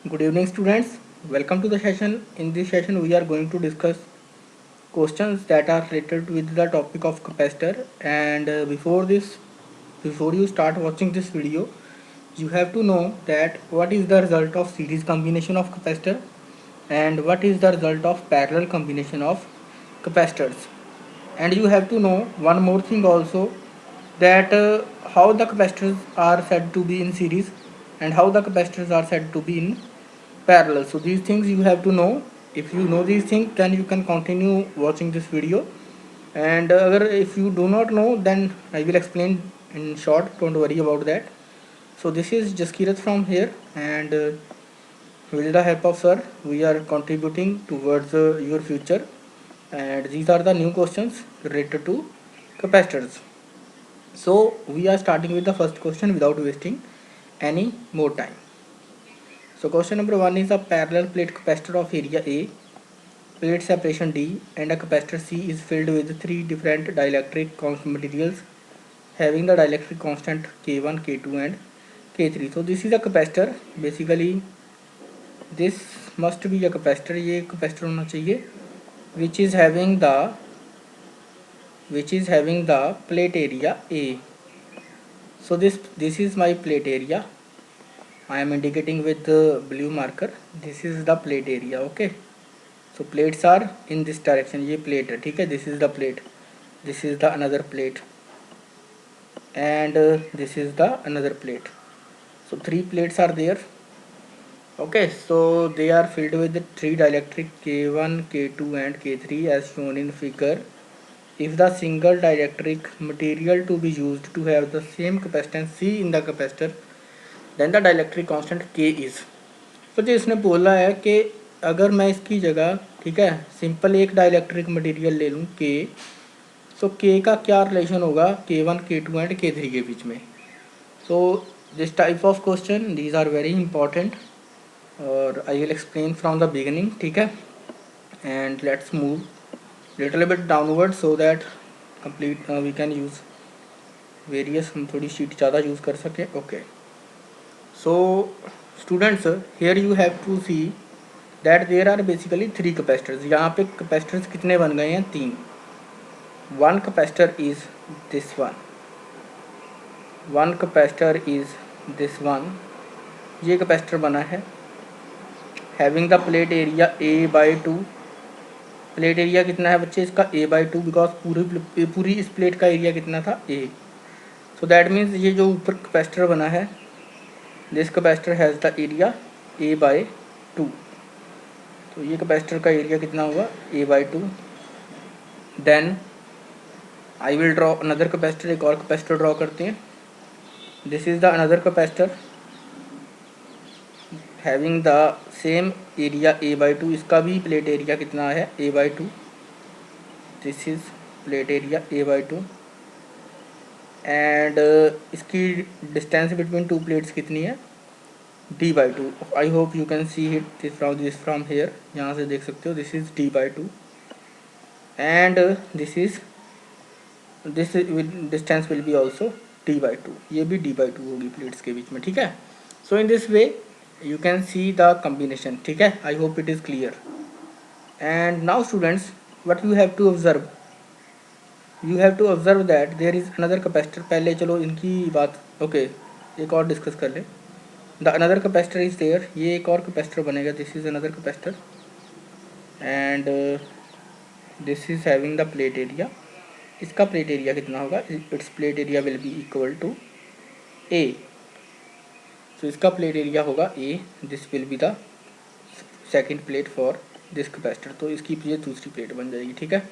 Good evening, students. Welcome to the session. In this session, we are going to discuss questions that are related with the topic of capacitor. And before you start watching this video, you have to know that what is the result of series combination of capacitor and what is the result of parallel combination of capacitors. And you have to know one more thing also, that how the capacitors are said to be in series and how the capacitors are said to be in parallel. So these things you have to know. If you know these things, then you can continue watching this video. And if you do not know, then I will explain in short. Don't worry about that. So this is Jaskirat from here, and with the help of sir, we are contributing towards your future. And these are the new questions related to capacitors. So we are starting with the first question without wasting any more time. So question number 1 is a parallel plate capacitor of area A, plate separation D, and a capacitor C is filled with three different dielectric materials having the dielectric constant K1, K2 and K3. So this is a capacitor. Basically this must be a capacitor. ये capacitor होना चाहिए which is having the plate area A. So this is my plate area. I am indicating with the blue marker. This is the plate area. Okay. So plates are in this direction. ये plate है, ठीक है. This is the plate. This is the another plate. And this is the another plate. So three plates are there. Okay. So they are filled with the three dielectric K1, K2 and K3 as shown in figure. If the single dielectric material to be used to have the same capacitance C in the capacitor, then the dielectric constant K is. तो जो इसने बोला है कि अगर मैं इसकी जगह, ठीक है, सिंपल एक डाइलेक्ट्रिक मटेरियल ले लूँ के, सो के का क्या रिलेशन होगा K1, K2 एंड K3 के बीच में. So this type of question these are very important और I will explain from the beginning, ठीक है. And let's move little bit downward so that complete we can use various, हम थोड़ी sheet ज़्यादा use कर सकें. Okay. So students, here you have to see that there are basically three capacitors. यहाँ पे capacitors कितने बन गए हैं? तीन. One capacitor is this one capacitor is this one. ये कैपेसिटर बना है having the plate area A/2. Plate area कितना है बच्चे इसका? A/2, बिकॉज पूरी इस प्लेट का एरिया कितना था? A. सो दैट मीन्स ये जो ऊपर कैपेसिटर बना है, this capacitor has the area A/2. तो ये कैपेसिटर का एरिया कितना होगा? A/2. Then I will draw another capacitor. एक और कैपेसिटर ड्रॉ करते हैं. This is the another capacitor having the same area A/2. इसका भी प्लेट एरिया कितना है? A/2. This is plate area A/2. And इसकी डिस्टेंस बिटवीन टू प्लेट्स कितनी है? D/2. I hope you can see it this from hair. यहाँ से देख सकते हो. This is D/2 and this distance will be also D/2. ये भी D/2 होगी प्लेट्स के बीच में, ठीक है. So in this way you can see the combination, ठीक है. I hope it is clear. And now students, what you have to observe, that there is another capacitor. पहले चलो इनकी बात, ओके, एक और डिस्कस कर ले. The another capacitor is there. ये एक और कैपेसिटर बनेगा. This is another capacitor and this is having the plate area. इसका प्लेट एरिया कितना होगा? Its plate area will be equal to A. तो इसका प्लेट एरिया होगा A. This will be the second plate for this capacitor. तो इसकी ये दूसरी प्लेट बन जाएगी, ठीक है.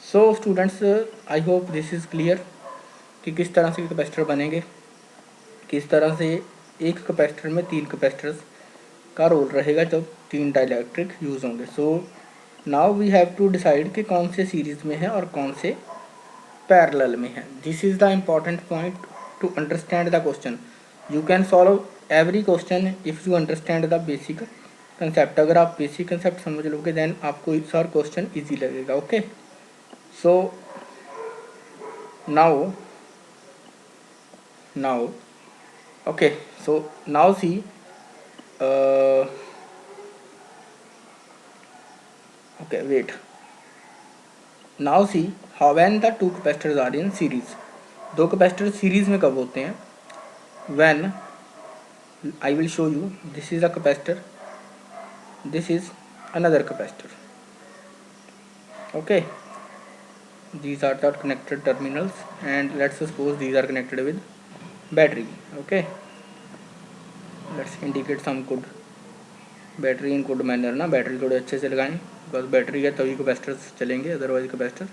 So students, I hope this is clear कि किस तरह से कैपेसिटर बनेंगे, किस तरह से एक कैपेसिटर में तीन कैपेसिटर्स का रोल रहेगा जब तीन डाइलेक्ट्रिक यूज़ होंगे. So now we have to decide कि कौन से सीरीज़ में है और कौन से पैरेलल में है. This is the important point two understand the question. You can solve every question if you understand the basic concept. अगर आप बेसिक कंसेप्ट समझ लोगे देन आपको इस और क्वेश्चन ईजी लगेगा. Okay. So now okay, so now see Okay, wait. Now see how when the two capacitors are in series. दो capacitor series में कब होते हैं? When I will show you, this is a capacitor, this is another capacitor. Okay, these are the connected terminals, and let's suppose these are connected with battery. Okay, let's indicate some good battery in good manner ना, battery थोड़े अच्छे से लगाएं, because battery है तभी capacitors चलेंगे, otherwise capacitor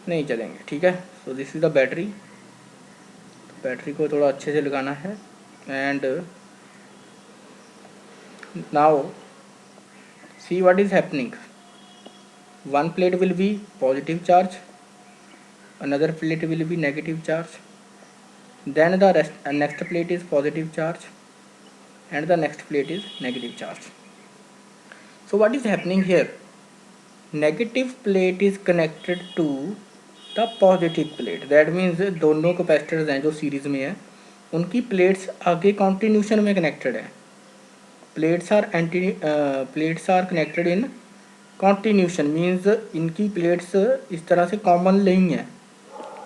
नहीं चलेंगे. ठीक है, सो this is the battery. Battery को थोड़ा अच्छे से लगाना है. And now see what is happening. One plate will be positive charge, another plate will be negative charge, then the next plate is positive charge, and the next plate is negative charge. So what is happening here? Negative plate is connected to the positive plate. That means दोनों capacitors हैं जो series में है, उनकी plates आगे continuation में connected है. Plates are connected in continuation, means इनकी प्लेट्स इस तरह से कॉमन नहीं है.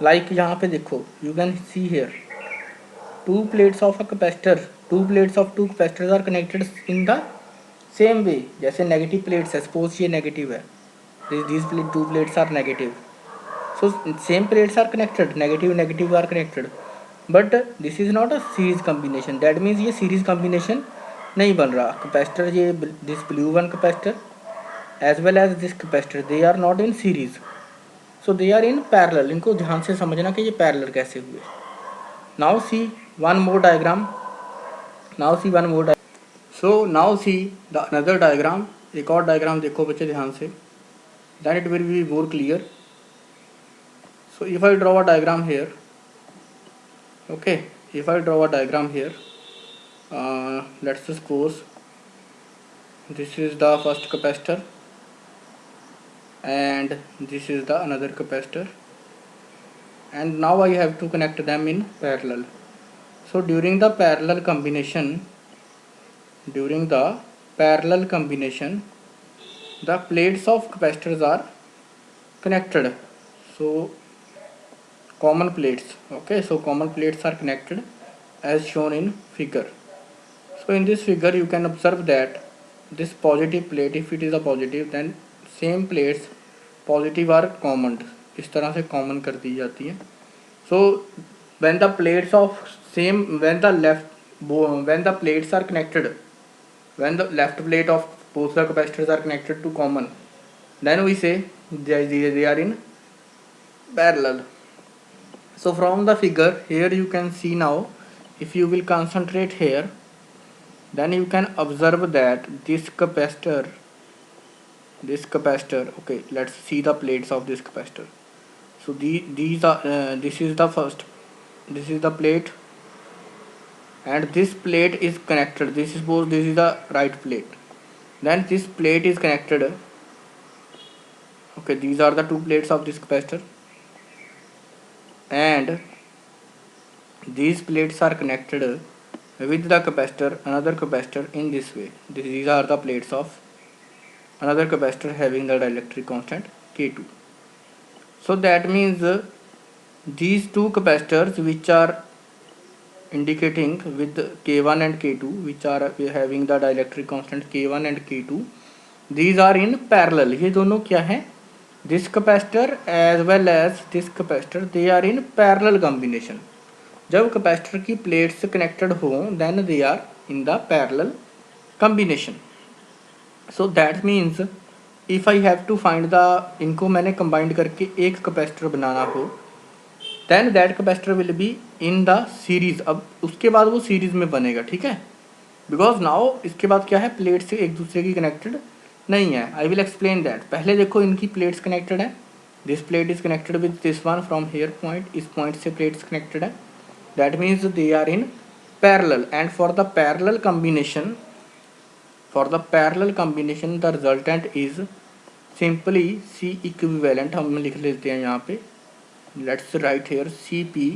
लाइक यहाँ पे देखो, you can see here two plates of a capacitor, two plates of two capacitors are connected in the same way. जैसे नेगेटिव प्लेट्स है, सपोज ये नेगेटिव है, these two plates are negative, so same plates are connected, negative are connected, but this is not a series combination. That means ये series combination नहीं बन रहा. Capacitor ये this blue one capacitor as well as this capacitor, they are not in series, so they are in parallel. इनको ध्यान से समझना कि ये parallel कैसे हुए. Now see one more diagram. So now see the another diagram. एक और डायग्राम देखो बच्चे ध्यान से, then it will be more clear. So if I draw a diagram here, okay, if I draw a diagram here, let's suppose this is the first capacitor and this is the another capacitor, and now I have to connect them in parallel. So during the parallel combination, the plates of capacitors are connected. So common plates, okay, so common plates are connected as shown in figure. So in this figure you can observe that this positive plate, if it is a positive, then same plates positive are common, इस तरह से common कर दी जाती है. So when the plates of same, when the plates are connected, when the left plate of both the capacitors are connected to common, then we say they are in parallel. So from the figure here you can see, now if you will concentrate here, then you can observe that this capacitor, okay, let's see the plates of this capacitor. So these are this is the plate, and this plate is connected, this is the right plate, then this plate is connected. Okay, these are the two plates of this capacitor, and these plates are connected with the capacitor, another capacitor, in this way. These are the plates of another capacitor having the dielectric constant K2. So that means these two capacitors which are indicating with K1 and K2, which are having the dielectric constant K1 and K2, these are in parallel. ये दोनों क्या हैं? This capacitor as well as this capacitor, they are in parallel combination. जब capacitor की plates connected हो, then they are in the parallel combination. So that means if I have to find the, इनको मैंने combined करके एक capacitor बनाना हो, then that capacitor will be in the series. अब उसके बाद वो सीरीज में बनेगा, ठीक है, बिकॉज नाउ इसके बाद क्या है, प्लेट से एक दूसरे की कनेक्टेड नहीं है. आई विल एक्सप्लेन दैट. पहले देखो इनकी प्लेट्स कनेक्टेड है. This plate is connected with this one from here point, इस पॉइंट से प्लेट्स कनेक्टेड है. That means they are in parallel, and for the parallel combination, the resultant is simply C equivalent. हम लिख लेते हैं यहाँ पे, let's write here Cp.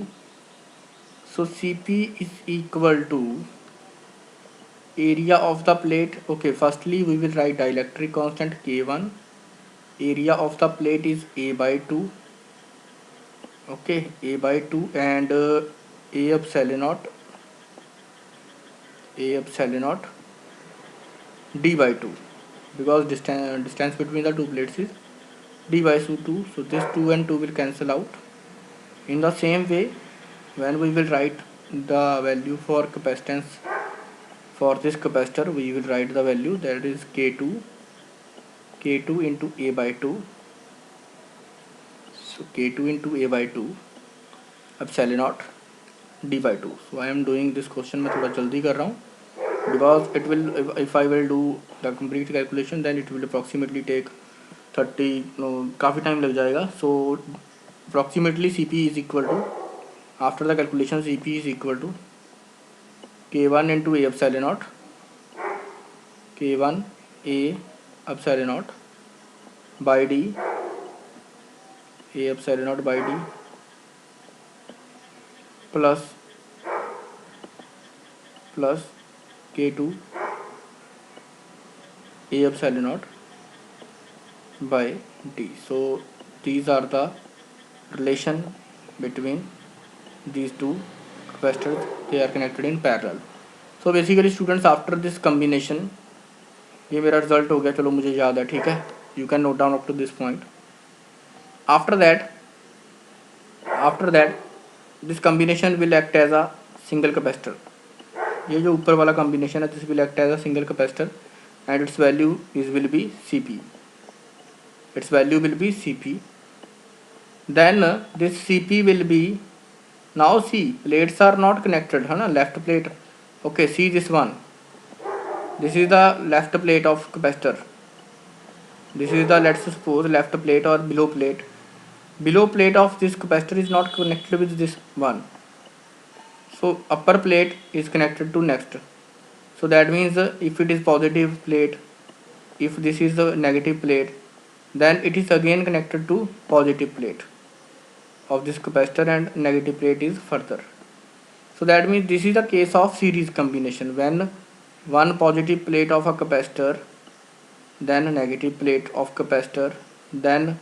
So Cp is equal to area of the plate. Okay, firstly we will write dielectric constant K1 area of the plate is a by 2. Okay, a by 2, and a epsilon naught, a epsilon naught d by 2, because distance between the two plates is d by 2. So this 2 and 2 will cancel out. In the same way, when we will write the value for capacitance for this capacitor, we will write the value, that is k2 into a by 2. So k2 into a by 2 epsilon naught d by 2. So I am doing this question मैं थोड़ा जल्दी कर रहा हूँ, because it will, if I will do the complete calculation, then it will approximately take 30, no, काफ़ी time लग जाएगा. So approximately Cp is equal to, after the calculation, Cp is equal to k1 into a epsilon naught, k1 a epsilon naught by d, a epsilon naught by d, plus k2 a epsilon naught by d. So these are the relation between these two capacitors. They are connected in parallel. So basically students, after this combination, ये मेरा result हो गया, चलो मुझे याद है, ठीक है. You can note down up to this point. After that this combination will act as a single capacitor. ये जो ऊपर वाला combination है, this will act as a single capacitor, and its value will be Cp. Its value will be Cp. Then this Cp will be, now see, plates are not connected, है ना, left plate. Okay, see this one. This is the left plate of capacitor. This is the, let's suppose, left plate or below plate. Below plate of this capacitor is not connected with this one. So upper plate is connected to next. So that means if it is positive plate, if this is the negative plate, then it is again connected to positive plate of this capacitor, and negative plate is further. So that means this is the case of series combination, when one positive plate of a capacitor, then a negative plate of capacitor, then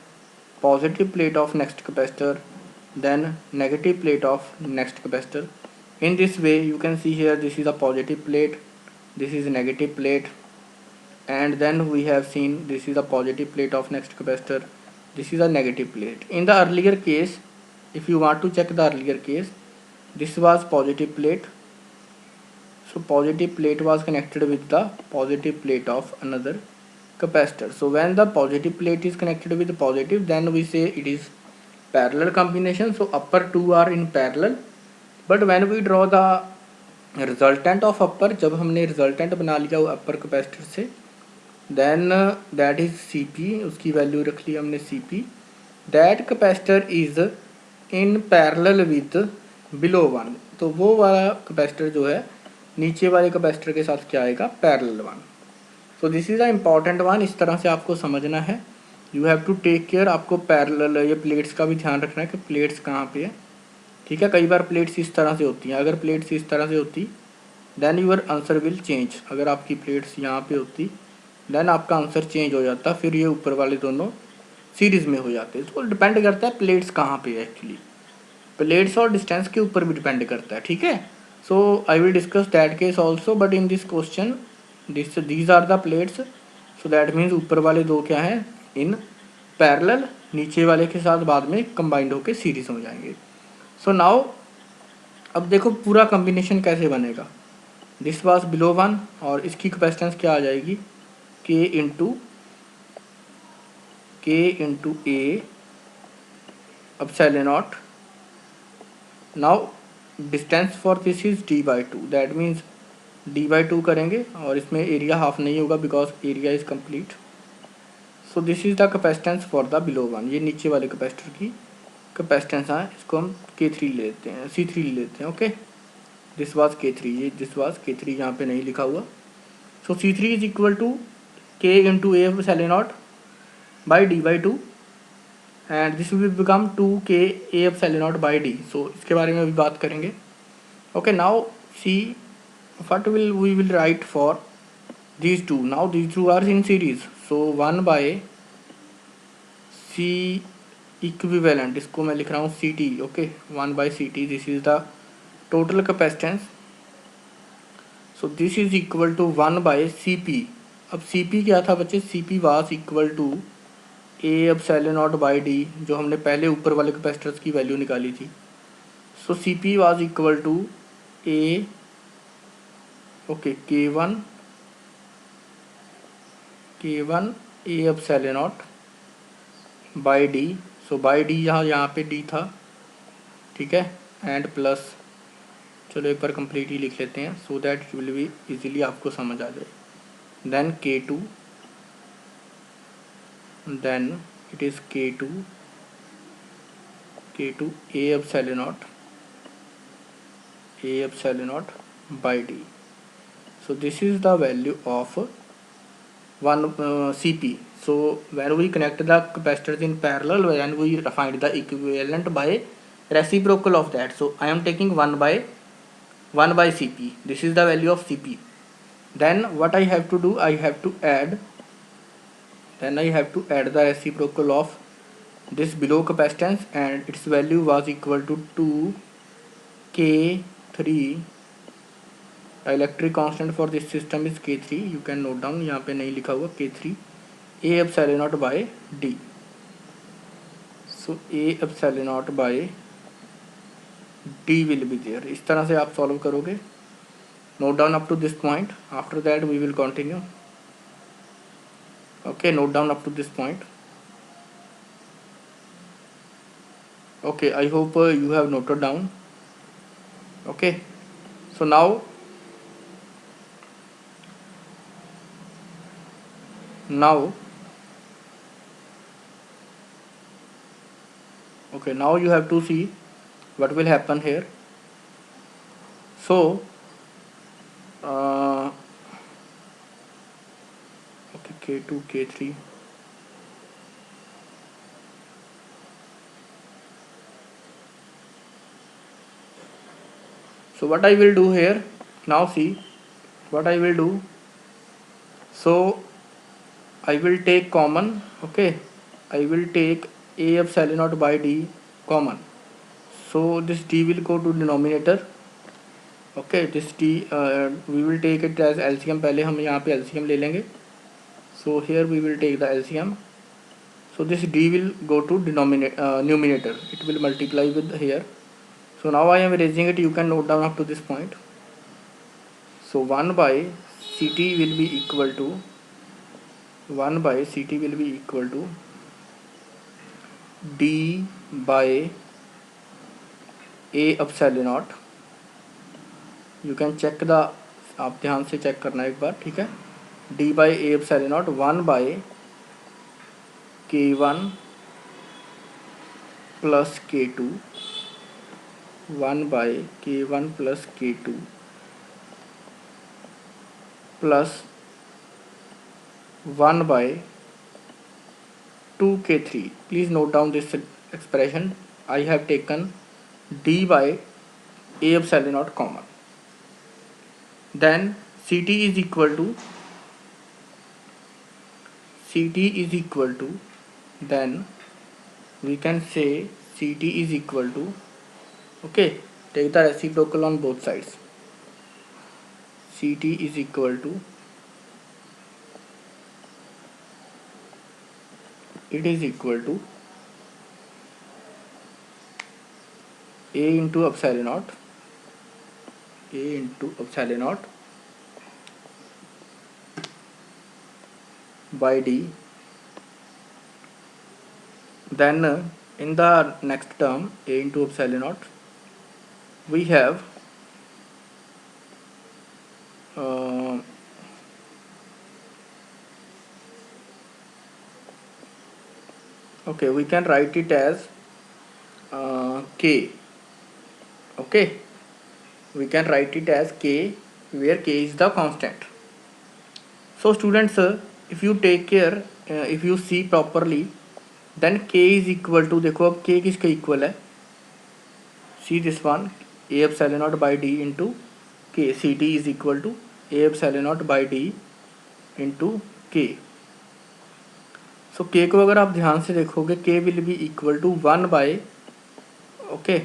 positive plate of next capacitor, then negative plate of next capacitor. In this way you can see here, this is a positive plate, this is a negative plate, and then we have seen this is a positive plate of next capacitor, this is a negative plate. In the earlier case, if you want to check the earlier case, this was positive plate, so positive plate was connected with the positive plate of another capacitor. So when the positive plate is connected with the positive, then we say it is parallel combination. So upper two are in parallel, but when we draw the resultant of upper, जब हमने resultant बना लिया वो upper capacitor से, then that is Cp, उसकी value रख ली हमने Cp. That capacitor is in parallel with below one. तो वो वाला capacitor जो है नीचे वाले capacitor के साथ क्या आएगा, parallel one. So this is the important one. इस तरह से आपको समझना है. You have to take care. आपको parallel ये plates का भी ध्यान रखना है कि plates कहाँ पे है, ठीक है. कई बार प्लेट्स इस तरह से होती हैं. अगर प्लेट्स इस तरह से होती, then your answer will change. अगर आपकी प्लेट्स यहाँ पे होती, देन आपका आंसर चेंज हो जाता, फिर ये ऊपर वाले दोनों सीरीज़ में हो जाते. तो डिपेंड करता है प्लेट्स कहाँ पे है. एक्चुअली प्लेट्स और डिस्टेंस के ऊपर भी डिपेंड करता है, ठीक है. So I will discuss that case also, but in this question these are the plates. So that means ऊपर वाले दो क्या हैं, इन पैरेलल, नीचे वाले के साथ बाद में कंबाइंड होकर सीरीज हो जाएंगे. सो नाउ अब देखो पूरा कॉम्बिनेशन कैसे बनेगा. दिस वाज बिलो वन, और इसकी कैपेसिटेंस क्या आ जाएगी, के into a epsilon not. Now distance for this is D by to, that means D by to करेंगे, और इसमें एरिया हाफ नहीं होगा because area is complete. So this is the capacitance for the below one. ये नीचे वाले capacitor की capacitance है, इसको हम K3 लेते हैं, C3 लेते हैं. ओके, दिस वाज K3, ये दिस वाज K3 यहाँ पे नहीं लिखा हुआ. So C3 is equal to K into a epsilon naught by D by two, and this will become 2K a epsilon naught by D. So इसके बारे में अभी बात करेंगे. Okay, now see what we will write for these two. Now these two are in series, so 1 by C equivalent, इसको मैं लिख रहा हूँ C T, okay, 1/CT, this is the total capacitance. So this is equal to 1/CP। अब CP क्या था बच्चे, CP was equal to A epsilon naught by D, जो हमने पहले ऊपर वाले कैपेसिटर्स की वैल्यू निकाली थी। So CP was equal to A, okay, K1 A epsilon naught by D. So by D यहाँ पे डी था, ठीक है, एंड प्लस, चलो एक बार कंप्लीट ही लिख लेते हैं so that it will be easily आपको समझ आ जाए। Then K2, then it is K2 A epsilon naught by D. So this is the value of one CP. So when we connect the capacitors in parallel, when we find the equivalent by reciprocal of that. So I am taking 1/1 by CP. This is the value of CP. Then what I have to do, I have to add the reciprocal of this below capacitance, and its value was equal to 2K3। Electric constant for this system is K3, you can note down, यहाँ पे नहीं लिखा हुआ, K3 A epsilon naught by D. So A epsilon naught by D will be there. इस तरह से आप solve करोगे। Note down up to this point, after that we will continue. Okay, note down up to this point. Okay, I hope you have noted down. Okay, so now okay, now you have to see what will happen here. So okay, K2 K3, so what I will do here, now see what I will do. So I will take common, okay, I will take a epsilon naught by d common. So this d will go to denominator, okay, this d we will take it as LCM, पहले हम यहाँ पे LCM ले लेंगे. So here we will take the LCM. So this d will go to numerator, it will multiply with here. So now I am erasing it, you can note down up to this point. So 1 by CT will be equal to 1 by CT will be equal to D by A epsilon naught. You can check the, आप ध्यान से check करना एक बार, ठीक है. D by A epsilon naught 1 by K1 plus K2, 1 by K1 plus K2 plus 1 by 2K3. Please note down this expression. I have taken D by A epsilon naught common. Then CT is equal to then we can say CT is equal to, okay, take the reciprocal on both sides. CT is equal to, it is equal to A into epsilon naught, A into epsilon naught by D. Then in the next term, A into epsilon naught, we have okay, we can write it as K. Okay, we can write it as K, where K is the constant. So students, if you take care, if you see properly, then K is equal to, देखो अब K किसके equal है, see this one, A epsilon naught by D into K. CT is equal to A epsilon naught by D into K. सो के को अगर आप ध्यान से देखोगे K will be equal to 1 by, okay,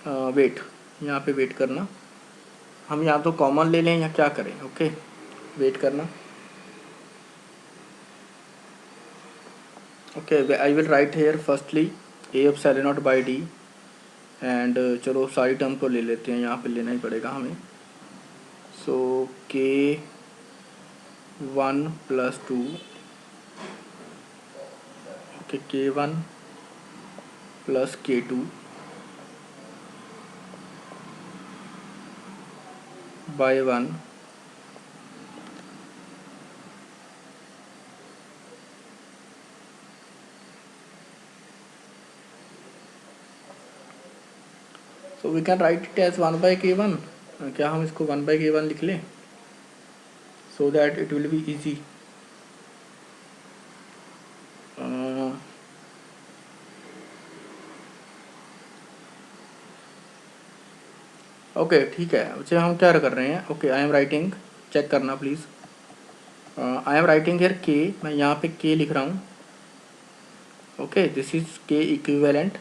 wait, यहाँ पे वेट करना, हम या तो कॉमन ले लें या क्या करें, ओके, वेट करना, okay, I will write here firstly A epsilon naught by D, and चलो सारी टर्म को ले लेते हैं, यहाँ पे लेना ही पड़ेगा हमें। सो के 1 प्लस 2, ओके, के 1 plus K 2 by 1 so we can write it as 1 by K 1। क्या हम इसको 1 बाय के 1 लिख लें, so that it will be easy. Okay ठीक है, अच्छा हम क्या कर रहे हैं, okay I am writing, check करना please, I am writing here K, मैं यहाँ पे के लिख रहा हूँ, okay, this is K equivalent,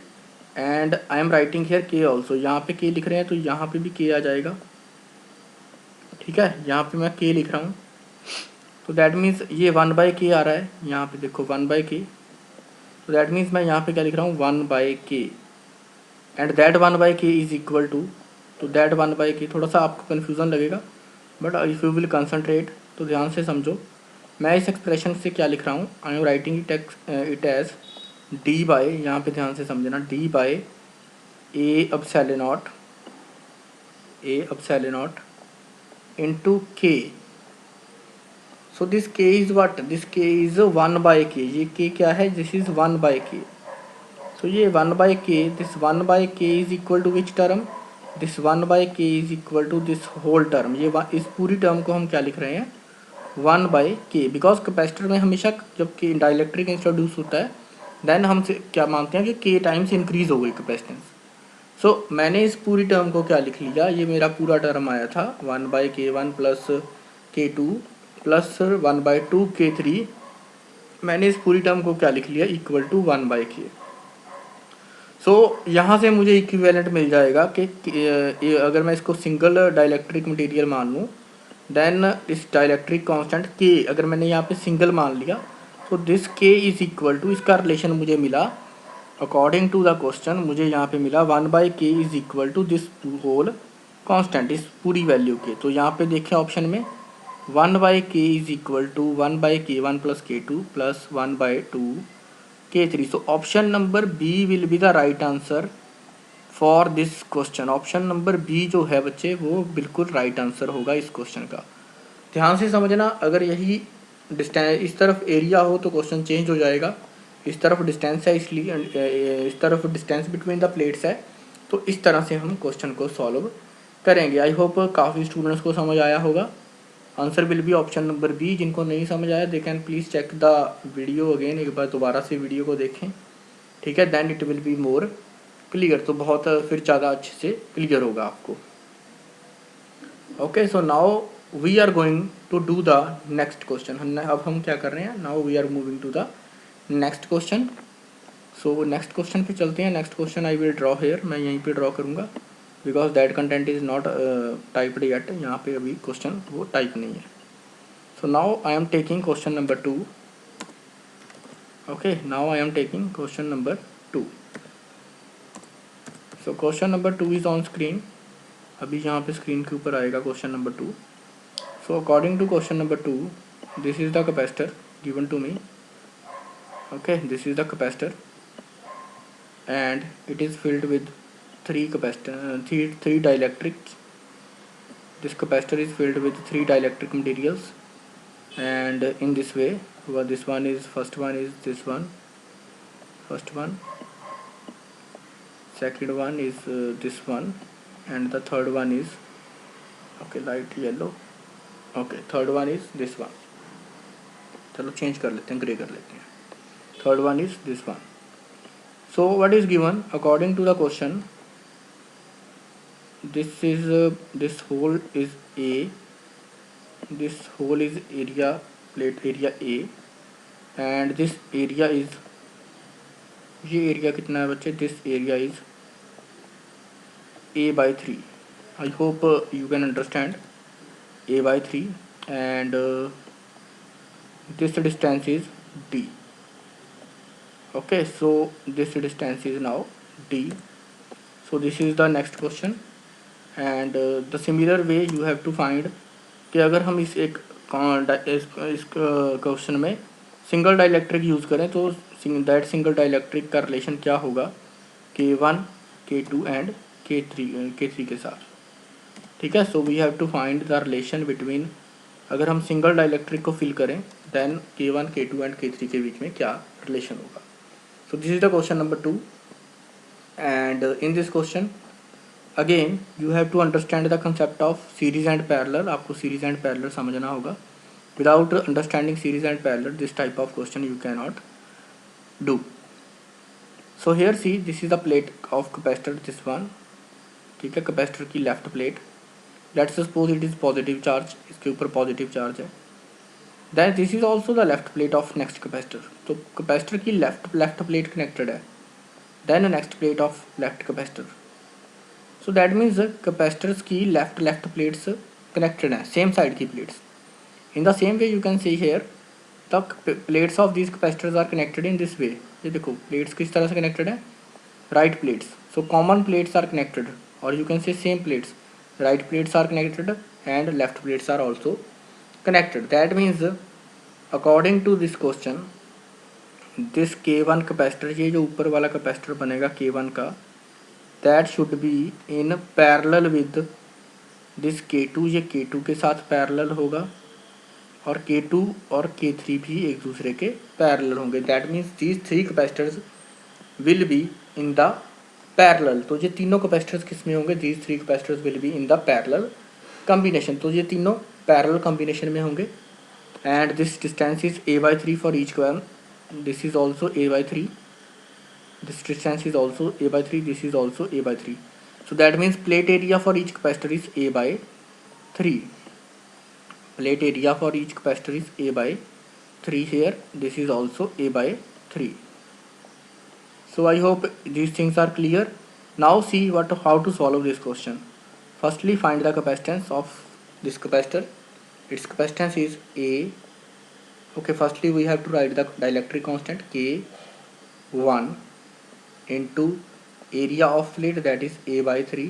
and I am writing here K also, यहाँ पे के लिख रहे हैं तो यहाँ पे भी के आ जाएगा, ठीक है, यहाँ पे मैं के लिख रहा हूँ, तो दैट मीन्स ये 1 बाय के आ रहा है, यहाँ पे देखो 1 बाय के, तो दैट मीन्स मैं यहाँ पे क्या लिख रहा हूँ 1 बाय के, and that 1 by K is equal to, तो दैट 1 बाय के, थोड़ा सा आपको कन्फ्यूज़न लगेगा but if you will concentrate तो ध्यान से समझो, मैं इस एक्सप्रेशन से क्या लिख रहा हूँ, I am writing it as D by, यहाँ पे ध्यान से समझना, D by A epsilon naught, A epsilon naught into K, so this K is what, this K is 1 by K, ये के क्या है, दिस इज़ 1 बाय के, सो ये 1 by K, this 1 by K is equal to which term, this 1 by K is equal to this whole term, ये इस पूरी term को हम क्या लिख रहे हैं 1 बाय के, बिकॉज कैपेसिटर में हमेशा जब के डाइलेक्ट्रिक इंट्रोड्यूस होता है देन हम क्या मानते हैं कि के टाइम्स इंक्रीज हो गई कैपेसिटेंस, सो मैंने इस पूरी टर्म को क्या लिख लिया, ये मेरा पूरा टर्म आया था 1 by K 1 plus K 2 plus 1 bye 2 K 3, मैंने इस पूरी टर्म को क्या लिख लिया इक्वल टू 1 बाय के, सो यहाँ से मुझे इक्विवेलेंट मिल जाएगा कि अगर मैं इसको सिंगल डाइलेक्ट्रिक मटेरियल मान लूँ देन इस डाइलेक्ट्रिक कांस्टेंट के अगर मैंने यहाँ पे सिंगल मान लिया, तो दिस के इज इक्वल टू, इसका रिलेशन मुझे मिला अकॉर्डिंग टू द क्वेश्चन, मुझे यहाँ पे मिला 1 by K is equal to this whole constant, इस पूरी वैल्यू के, तो यहाँ पे देखें ऑप्शन में 1 by K is equal to 1 by K 1 plus K 2 plus 1 bye 2 K 3, so option number B will be the right answer for this question, option number B जो है बच्चे वो बिल्कुल राइट आंसर होगा इस क्वेश्चन का, ध्यान से समझना, अगर यही डिस्टेंस इस तरफ एरिया हो तो क्वेश्चन चेंज हो जाएगा, इस तरफ डिस्टेंस है इसलिए इस तरफ डिस्टेंस बिटवीन द प्लेट्स है, तो इस तरह से हम क्वेश्चन को सॉल्व करेंगे। आई होप काफ़ी स्टूडेंट्स को समझ आया होगा, answer will be option number B, जिनको नहीं समझ आया they can please check the video again, एक बार दोबारा से वीडियो को देखें, ठीक है, then it will be more clear, तो बहुत फिर ज़्यादा अच्छे से क्लियर होगा आपको। Okay, so now we are going to do the next question, अब हम क्या कर रहे हैं, now we are moving to the next question, so next question पे चलते हैं, next question I will draw here, मैं यहीं पे ड्रॉ करूँगा because that content is not typed yet, यहाँ पे अभी क्वेश्चन वो टाइप नहीं है, सो now I am taking question number 2, okay, now I am taking question number 2, so question number 2 is on screen, अभी यहाँ पे स्क्रीन के ऊपर आएगा question number 2, so according to question number 2, this is the capacitor given to me, okay, this is the capacitor and it is filled with three dielectrics, this capacitor is filled with 3 dielectric materials, and in this way, well, this one is first one is this one, first one, second one is this one, and the third one is, okay, light yellow, okay, third one is this one, चलो change कर लेते हैं, grey कर लेते हैं, third one is this one, so what is given according to the question, this hole is A, this hole is area, plate area A, and this area is, ये area कितना है बच्चे, this area is A/3. I hope you can understand A/3, and this distance is D. Okay, so this distance is now D. So this is the next question, and the similar way you have to find कि अगर हम इस इस question में single dielectric use करें तो that single dielectric का relation क्या होगा K1, K2 एंड K3 के साथ, ठीक है। So we have to find the relation between, अगर हम सिंगल डाइलेक्ट्रिक को फिल करें then K1, K2 and K3 के बीच में क्या रिलेशन होगा। So this is the question number 2, and in this question again you have to understand the concept of series and parallel. आपको सीरीज एंड पैरेलल समझना होगा। Without understanding series and parallel this type of question you can not do. So here see, this is the plate of capacitor, this one, ठीक है, capacitor की left plate. Let's suppose it is positive charge, इसके ऊपर positive charge है। Than this is also the left plate of next capacitor, तो capacitor की left plate connected है, then next plate of left capacitor. So that means capacitors की left plates connected हैं, same side की plates. In the same way you can see here the plates of these capacitors are connected in this way. ये देखो plates किस तरह से connected है, right plates, so common plates are connected, और you can say same plates, right plates are connected and left plates are also connected. That means according to this question, this K1 capacitor, ये जो ऊपर वाला capacitor बनेगा K1 का, that should be in parallel with this K2, ये K2 के साथ parallel होगा, और K2 और K3 भी एक दूसरे के पैरेलल होंगे। That means these three capacitors will be in the parallel. तो ये तीनों कैपेसिटर्स किस में होंगे, these three capacitors will be in the parallel combination, तो ये तीनों पैरेलल कॉम्बिनेशन में होंगे। And this distance is A/3 for each one, this is also A/3, this distance is also A/3, this is also A/3। So that means plate area for each capacitor is A/3, plate area for each capacitor is A/3 here, this is also A/3. So I hope these things are clear. Now see how to solve this question. Firstly, find the capacitance of this capacitor. Its capacitance is A. Okay, firstly we have to write the dielectric constant K1 into area of plate, that is A/3,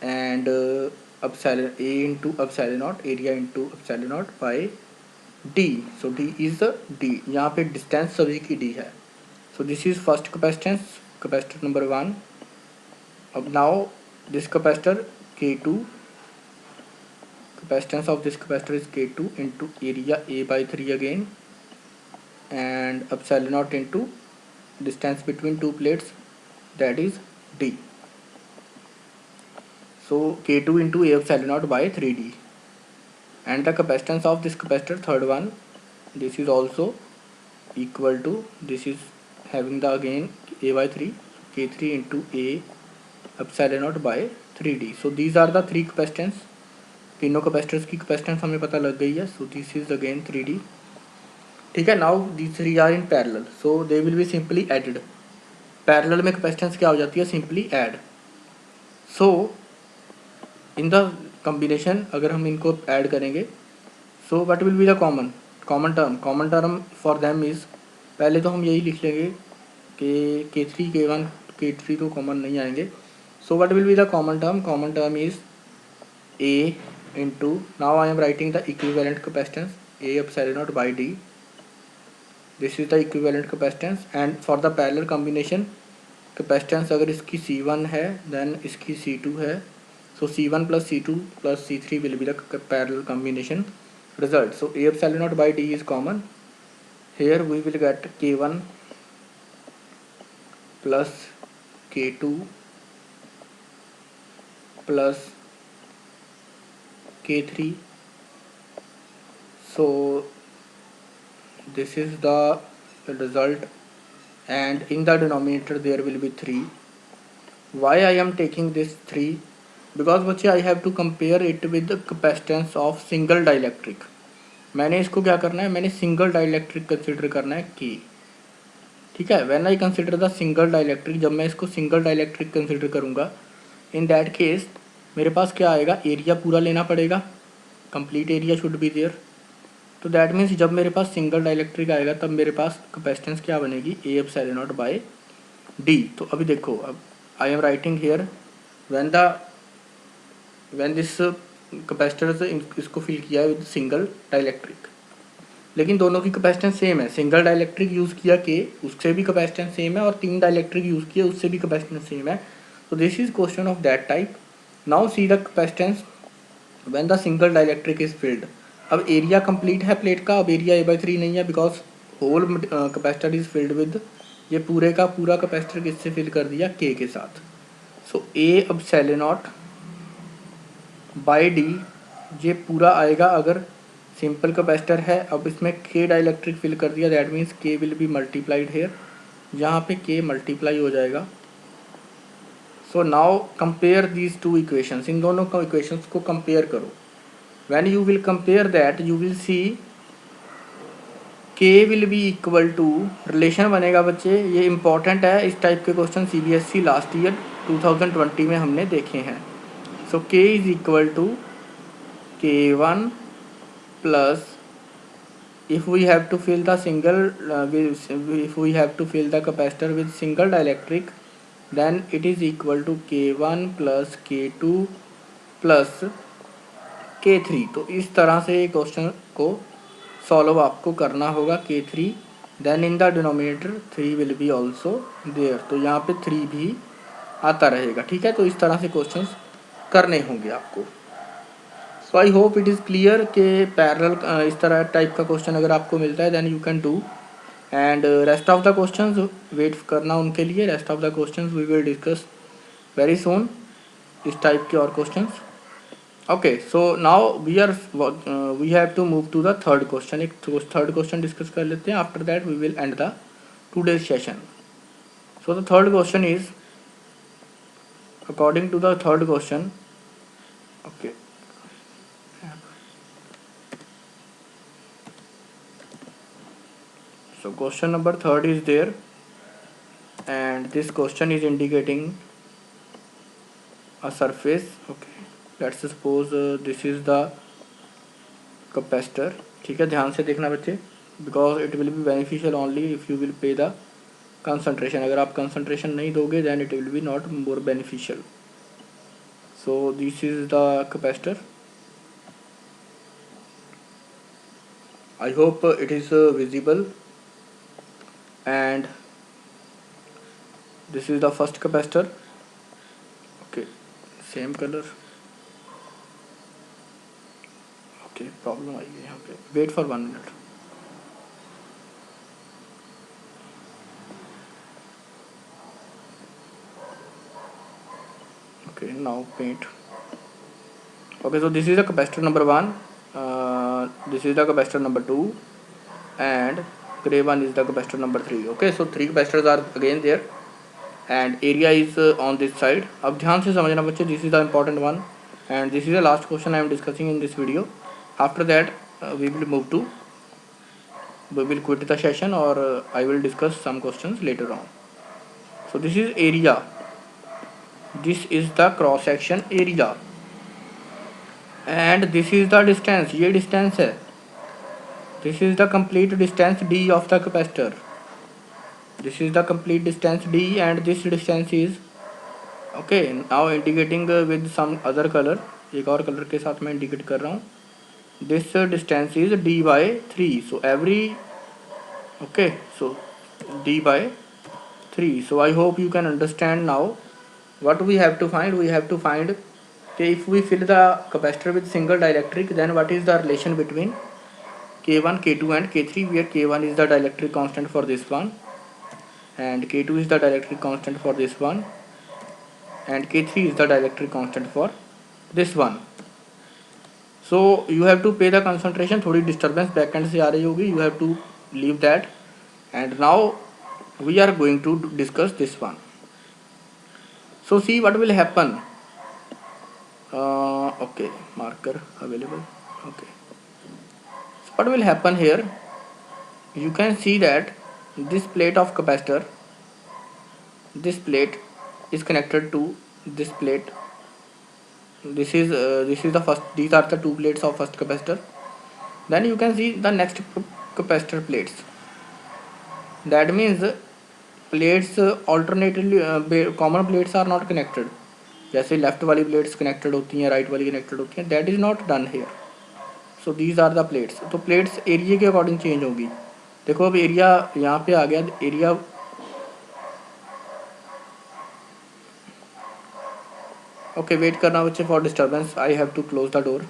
and epsilon A into epsilon naught, area into epsilon naught by D. So D is the D, यहाँ पे distance सभी की D है। So this is first capacitance, capacitor number 1. Now this capacitor K2, capacitance of this capacitor is K2 into area A/3 again, and epsilon naught into distance between two plates, that is D. So K2 into A epsilon naught by 3D, and the capacitance of this capacitor, third one, this is also equal to, this is having the again A/3, K3 into A epsilon naught by 3D. So these are the three capacitance, तीनों capacitors की capacitance हमें पता लग गई है। सो this is again 3D, ठीक है। Now these three are in parallel, so they will be simply added. Parallel में कैपेसिटेंस क्या हो जाती है, simply add. So in the combination अगर हम इनको ऐड करेंगे, so what will be the common term for them is, पहले तो हम यही लिख लेंगे कि K3 K1 K3 तो कॉमन नहीं आएंगे। सो what will be the common term is A into, now I am writing the equivalent capacitance A epsilon naught by D, this is the equivalent capacitance, and for the parallel combination capacitance अगर इसकी C1 है then इसकी C2 है, so C1 plus C2 plus C3 will be the parallel combination result. So A epsilon naught by D is common, here we will get K1 plus K2 plus K3, so this is the result, and in the denominator there will be 3. Why I am taking this 3? Because बच्चे I have to compare it with the capacitance of single dielectric. मैंने इसको क्या करना है, मैंने single dielectric consider करना है के। ठीक है, when I consider the single dielectric, जब मैं इसको सिंगल डाइलेक्ट्रिक कंसिडर करूँगा, इन दैट केस मेरे पास क्या आएगा, एरिया पूरा लेना पड़ेगा, complete area should be there. तो दैट मीन्स जब मेरे पास सिंगल डाइलेक्ट्रिक आएगा तब मेरे पास कैपेसिटेंस क्या बनेगी, A epsilon naught by D. तो अभी देखो, अब I am writing here when this capacitor, इसको फिल किया है विद सिंगल डाइलेक्ट्रिक, लेकिन दोनों की कैपेसिटेंस सेम है। सिंगल डाइलेक्ट्रिक यूज़ किया के, उससे भी कैपेसिटेंस सेम है, और 3 डाइलेक्ट्रिक यूज़ किया उससे भी कैपेसिटेंस सेम है। तो this is question of that type. Now see the capacitance when the single dielectric is filled. अब एरिया कंप्लीट है प्लेट का, अब एरिया A/3 नहीं है, because whole capacitor is filled with, ये पूरे का पूरा कैपेसिटर किससे फिल कर दिया, के साथ। So A epsilon naught by D, ये पूरा आएगा अगर सिंपल कैपेसिटर है। अब इसमें के डाइलेक्ट्रिक फिल कर दिया, that means K will be multiplied here, यहाँ पे के मल्टीप्लाई हो जाएगा। So now compare these two equations, इन दोनों का इक्वेशंस को कंपेयर करो। When you will compare that you will see K will be equal to, relation बनेगा बच्चे, ये इंपॉर्टेंट है, इस टाइप के क्वेश्चन CBSE लास्ट ईयर 2020 में हमने देखे हैं। So K is equal to K1 plus, if we have to fill the if we have to fill the capacitor with single dielectric, then it is equal to K1 plus K2 plus K3। तो इस तरह से question को solve आपको करना होगा, K3, then in the denominator 3 will be also there, तो यहाँ पे 3 भी आता रहेगा। ठीक है, तो इस तरह से क्वेश्चंस करने होंगे आपको। So I hope it is clear कि पैरेलल इस तरह टाइप का क्वेश्चन अगर आपको मिलता है then you can do, and rest of the questions wait करना उनके लिए। Rest of the questions we will discuss very soon, इस टाइप के और questions. Okay, so now we have to move to the third question. एक third question discuss कर लेते हैं, after that we will and the today's session. So the third question is, according to the third question, okay, so question number third is there, and this question is indicating a surface. Okay, let's suppose this is the capacitor। ठीक है, ध्यान से देखना बच्चे, because it will be beneficial only if you will pay the concentration। अगर आप concentration नहीं दोगे then it will be not more beneficial। so this is the capacitor, I hope it is visible, and this is the first capacitor। okay, same color। Okay, problem आई है यहाँ पे, wait for 1 minute. Okay, now paint. Okay, so this is the capacitor number 1, this is the capacitor number 2, and grey one is the capacitor number 3। Okay, so 3 capacitors are again there, and area is on this side. अब ध्यान से समझना बच्चे, this is the important one, and this is the last question I am discussing in this video. After that we will move to, we will quit the session, or I will discuss some questions later on। so this is area, this is the cross section area, and this is the distance, ये distance है, this is the complete distance D of the capacitor, this is the complete distance D, and this distance is, okay, now indicating with some other color, एक और colour के साथ मैं indicate कर रहा हूँ, this distance is D by 3। so every, okay, so D by 3। so I hope you can understand now what we have to find। we have to find okay, if we fill the capacitor with single dielectric, then what is the relation between K1, K2 and K3, where K1 is the dielectric constant for this one, and K2 is the dielectric constant for this one, and K3 is the dielectric constant for this one। so you have to pay the concentration। थोड़ी disturbance back end से आ रही होगी, you have to leave that, and now we are going to discuss this one। so see what will happen, okay, marker available, okay, what will happen here, you can see that this plate of capacitor, this plate is connected to this plate. This is the first, these are the two plates of first capacitor. Then you can see the next capacitor plates. That means plates alternately common plates are not connected. जैसे left वाली plates connected होती हैं, right वाली connected होती हैं, that is not done here. So these are the plates. तो plates area के according change होगी. देखो अब एरिया यहाँ पे आ गया. एरिया ओके, वेट करना बच्चे for disturbance. I have to close the door.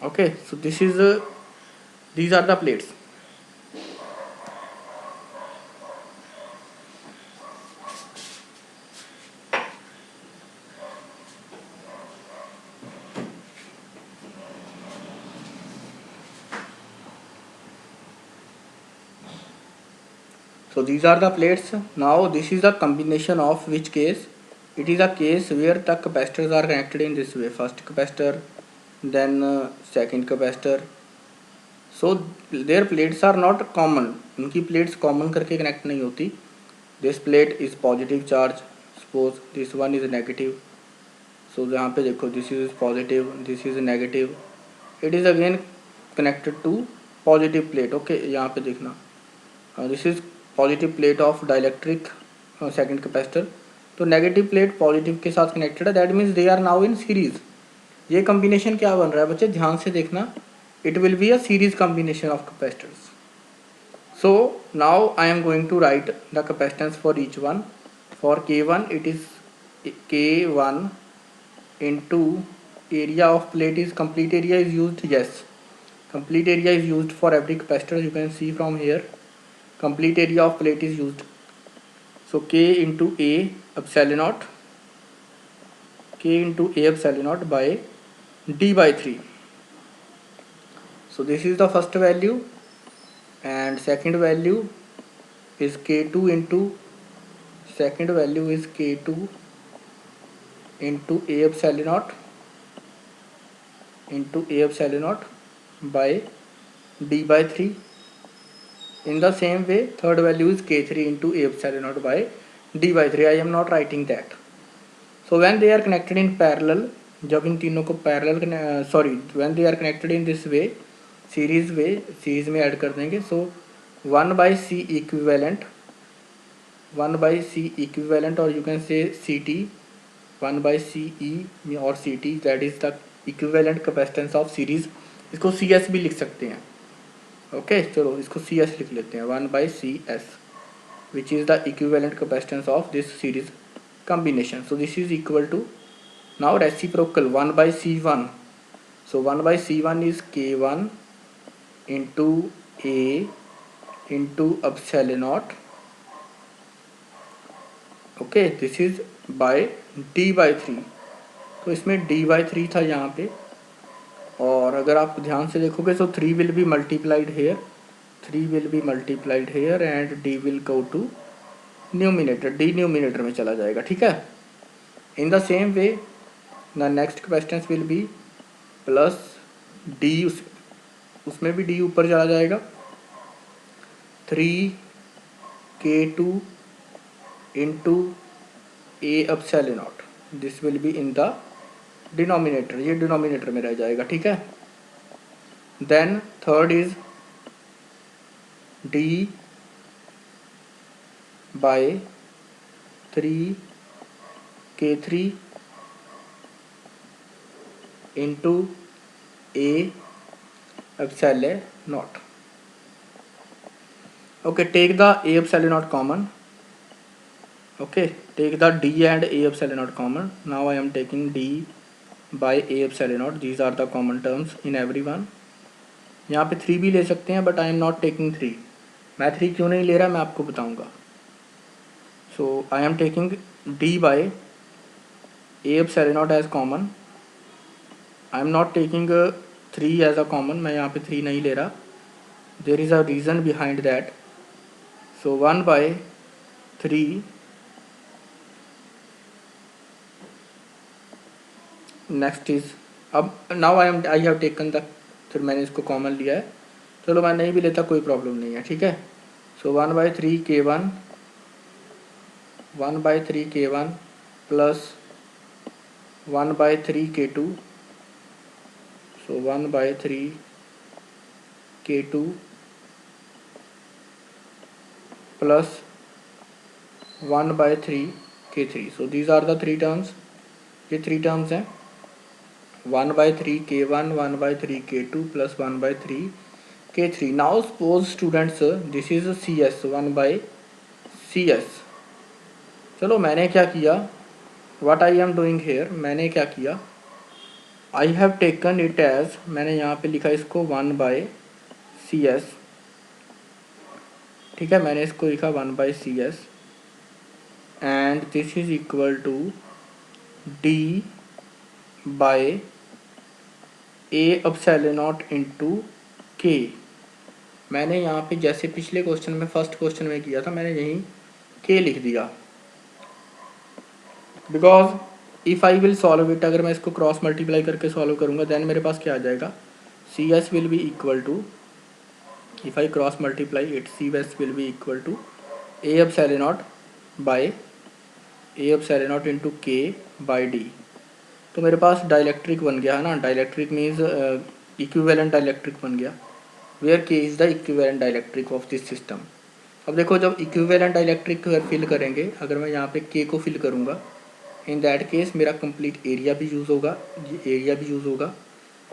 Okay, so this is these are the plates. So these are the plates. Now this is the combination of which case? It is a case where the capacitors are connected in this way. First capacitor, then second capacitor. So their plates are not common. उनकी plates common करके connect नहीं होती. This plate is positive charge. Suppose this one is negative. So यहाँ पे देखो, this is positive, this is negative. It is again connected to positive plate. Okay, यहाँ पे देखना. This is positive plate of dielectric second capacitor. तो negative plate positive के साथ connected है. That means they are now in series. ये combination क्या बन रहा है बच्चे, ध्यान से देखना. It will be a series combination of capacitors. So now I am going to write the capacitance for each one. For K1 it is K1 into area of plate is complete area is used. Yes, complete area is used for every capacitor. You can see from here complete area of plate is used. So K into A epsilon naught, K into A epsilon naught by D by 3. So this is the first value, and second value is K2 into, second value is K2 into A epsilon naught into A epsilon naught by D by 3. In the same way, third value is K3 into A epsilon naught by D by 3. I am not writing that. So when they are connected in parallel, जब इन तीनों को parallel when they are connected in this way, series में add कर देंगे. So 1 by C equivalent, 1 by C equivalent, or you can say CT, 1 by CE or CT, that is the equivalent capacitance of series. इसको CS भी लिख सकते हैं. Okay, चलो इसको CS लिख लेते हैं. 1 by CS, which is the equivalent capacitance of this series combination. So this is equal to, now reciprocal, 1 by C1. So 1 by C1 is K1 into A into epsilon naught. Okay, this is by D by 3. तो इसमें D by 3 था यहाँ पे. और अगर आप ध्यान से देखोगे तो 3 will be multiplied here, 3 will be multiplied here and D will go to numerator, D numerator में चला जाएगा. ठीक है. In the same way the next capacitance will be plus D, उसमें भी D ऊपर चला जाएगा. 3K2 into A epsilon naught. This will be in the denominator, ये डिनोमिनेटर में रह जाएगा. ठीक है. Then third is D by 3K3 into A epsilon naught. Okay, take the A epsilon naught common. Okay, take the D and A epsilon naught common. Now I am taking D by A epsilon naught. These are the common terms in everyone. यहाँ पे 3 भी ले सकते हैं, but I am not taking 3. मैं 3 क्यों नहीं ले रहा मैं आपको बताऊंगा. So I am taking D by A epsilon naught as common. I am not taking 3 as a common. मैं यहाँ पे 3 नहीं ले रहा. There is a reason behind that. So 1 by 3 next is, अब now I have taken the फिर मैंने इसको कॉमन लिया है, चलो मैं नहीं भी लेता कोई प्रॉब्लम नहीं है, ठीक है। सो 1/3 k1 1/3 k1 plus 1/3 k2, so 1/3 k2 plus 1/3 k3. So these are the three terms, ये थ्री टर्म्स हैं 1/3 k1 1/3 k2 plus 1/3 k3. Now suppose students this is CS 1/CS. चलो मैंने क्या किया, what I am doing here, मैंने क्या किया, I have taken it as, मैंने यहाँ पे लिखा इसको 1/CS, ठीक है, मैंने इसको लिखा 1/CS and this is equal to D by A epsilon naught into K. मैंने यहाँ पे जैसे पिछले क्वेश्चन में फर्स्ट क्वेश्चन में किया था, मैंने यहीं K लिख दिया, because if I will solve it, अगर मैं इसको क्रॉस मल्टीप्लाई करके सॉल्व करूँगा देन मेरे पास क्या आ जाएगा, CS will be equal to, if I cross multiply it, CS will be equal to A epsilon naught by A epsilon naught into K by D. तो मेरे पास डाइलेक्ट्रिक बन गया है ना, डाइलेक्ट्रिक मीन्स इक्विवेलेंट डाइलेक्ट्रिक बन गया, where K is the equivalent dielectric of this system. अब देखो जब इक्विवेलेंट डाइलेक्ट्रिक फिल करेंगे, अगर मैं यहाँ पे K को फिल करूँगा, इन दैट केस मेरा कंप्लीट एरिया भी यूज़ होगा, ये एरिया भी यूज़ होगा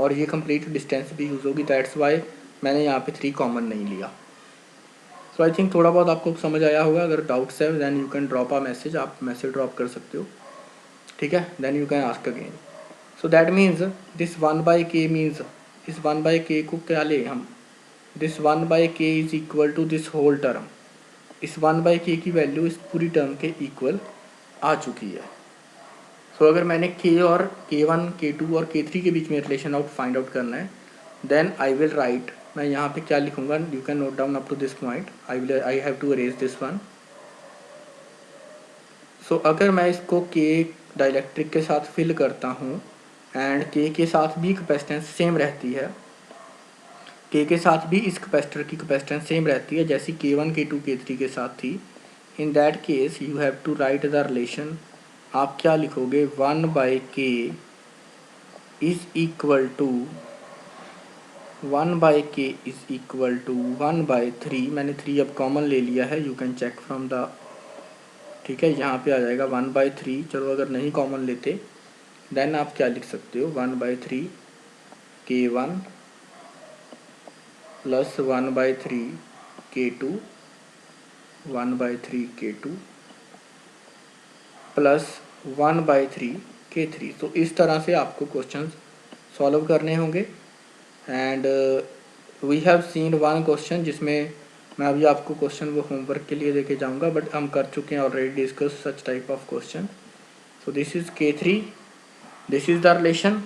और ये कंप्लीट डिस्टेंस भी यूज़ होगी. दैट्स वाई मैंने यहाँ पे 3 कॉमन नहीं लिया. सो आई थिंक थोड़ा बहुत आपको समझ आया होगा. अगर डाउट्स है then you can drop a message, आप मैसेज ड्रॉप कर सकते हो, ठीक है. Then you can ask again. So that means this 1/k means, इस 1/k को क्या ले हम, this 1/k is equal to this whole term. इस 1/k की वैल्यू इस पूरी टर्म के इक्वल आ चुकी है. सो अगर मैंने K और K1 K2 और K3 के बीच में रिलेशन फाइंड आउट करना है, देन आई विल राइट, मैं यहाँ पे क्या लिखूँगा, you can note down up to this point, I have to arrange this one. So अगर मैं इसको K डाइलेक्ट्रिक के साथ फिल करता हूँ एंड K के साथ भी कैपेसिटेंस सेम रहती है, K के साथ भी इस कैपेसिटर की कैपेसिटेंस सेम रहती है जैसी K1 K2 K3 के साथ थी, in that case you have to write the relation. आप क्या लिखोगे, 1/k is equal to 1/k is equal to 1/3, मैंने 3 अब कॉमन ले लिया है, you can check from the, ठीक है, यहाँ पे आ जाएगा 1/3. चलो अगर नहीं कॉमन लेते देन आप क्या लिख सकते हो, 1/3 K1 plus 1/3 K2 1/3 K2 plus 1/3 K3. तो इस तरह से आपको क्वेश्चंस सॉल्व करने होंगे. And we have seen one question जिसमें मैं अभी आपको क्वेश्चन वो होमवर्क के लिए देके जाऊंगा, बट हम कर चुके हैं already discuss such type of question. So this is K3, this is the relation.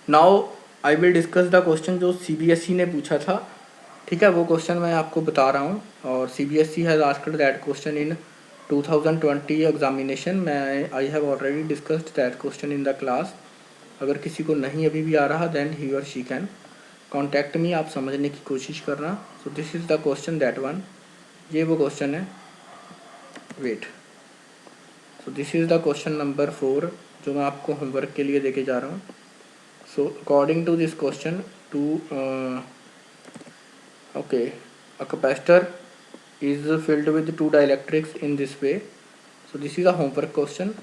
Now I will discuss the question जो CBSE ने पूछा था, ठीक है, वो क्वेश्चन मैं आपको बता रहा हूँ. और CBSE has asked that question in 2020 examination. मैं I have already discussed that question in the class. अगर किसी को नहीं अभी भी आ रहा देन ही और शी कैन कॉन्टैक्ट मी, आप समझने की कोशिश करना. So this is the question that one, ये वो क्वेश्चन है, wait. So this is the question number 4 जो मैं आपको होमवर्क के लिए देके जा रहा हूँ. So according to this question, to okay, a capacitor is filled with 2 dielectrics in this way. So this is a homework question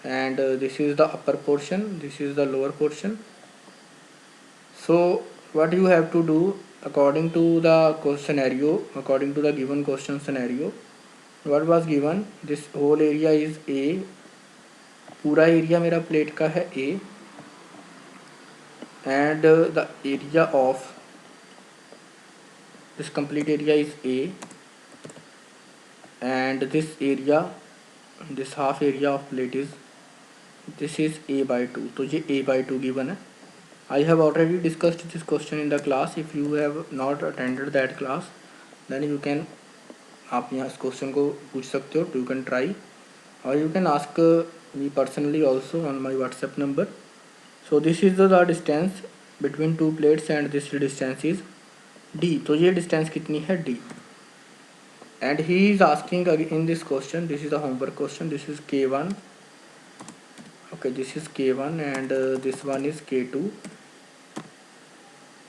and this is the upper portion, this is the lower portion. So what you have to do according to the scenario, according to the given question scenario, what was given, this whole area is A, पूरा area मेरा plate का है A and the area of this complete area is A and this area, this half area of plate is, this is A/2. तो ये A/2 given है. I have already discussed this question in the class. If you have not attended that class then you can, आप यहाँ इस question को पूछ सकते हो, you can try or you can ask me personally also on my WhatsApp number. So this is the distance between two plates and this distance is d. तो ये distance कितनी है d. And he is asking in this question, this is a homework question, this is k1, okay, this is k1 and this one is k2.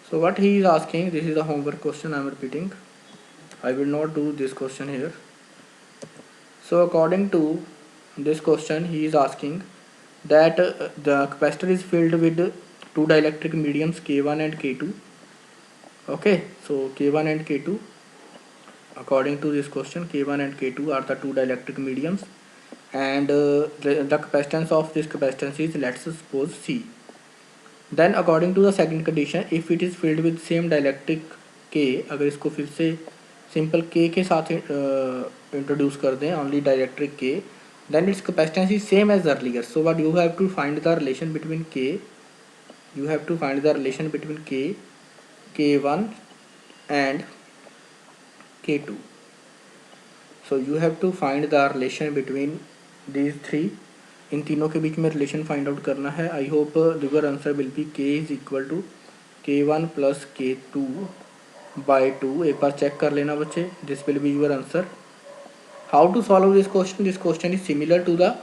So what he is asking, this is a homework question, I am repeating, I will not do this question here. So according to this question, he is asking that the capacitor is filled with two dielectric mediums k1 and k2. Okay, so k1 and k2, according to this question, k1 and k2 are the two dielectric mediums, and the capacitance of this capacitance is, let's suppose, C. Then according to the second condition, if it is filled with same dielectric K, अगर इसको फिर से simple K के साथ introduce कर दें, only dielectric K, then its capacitance is same as earlier. So what you have to find the relation between K, you have to find the relation between K, K1 and K2. So you have to find the relation between these three. इन तीनों के बीच में relation find out करना है. I hope your answer will be k is equal to k1 plus k2 by 2. एक बार चेक कर लेना बच्चे, this will be your answer. How to solve this question? This question is similar to the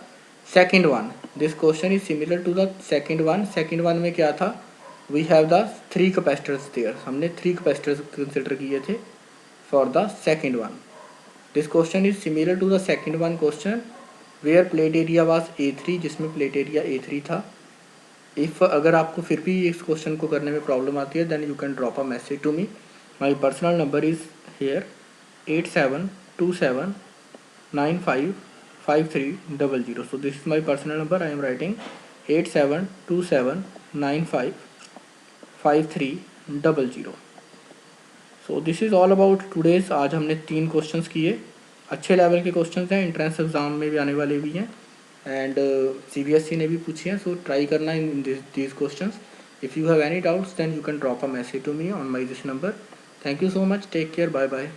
second one. This question is similar to the second one. Second one में क्या था? We have the three capacitors there. हमने three capacitors consider किए थे for the second one. This question is similar to the second one question where plate area was A3, जिसमें plate area A3 था. If अगर आपको फिर भी इस क्वेश्चन को करने में प्रॉब्लम आती है, then you can drop a message to me. My personal number is here 8727955300. So this is my personal number. I am writing 8727955300. So this is all about today's. आज हमने 3 क्वेश्चंस किए. अच्छे level के questions हैं, entrance exam में भी आने वाले भी हैं, एंड CBSE ने भी पूछी हैं. सो ट्राई करना in these questions. If you have any doubts then you can drop a message to me on my this number. Thank you so much. Take care. Bye bye.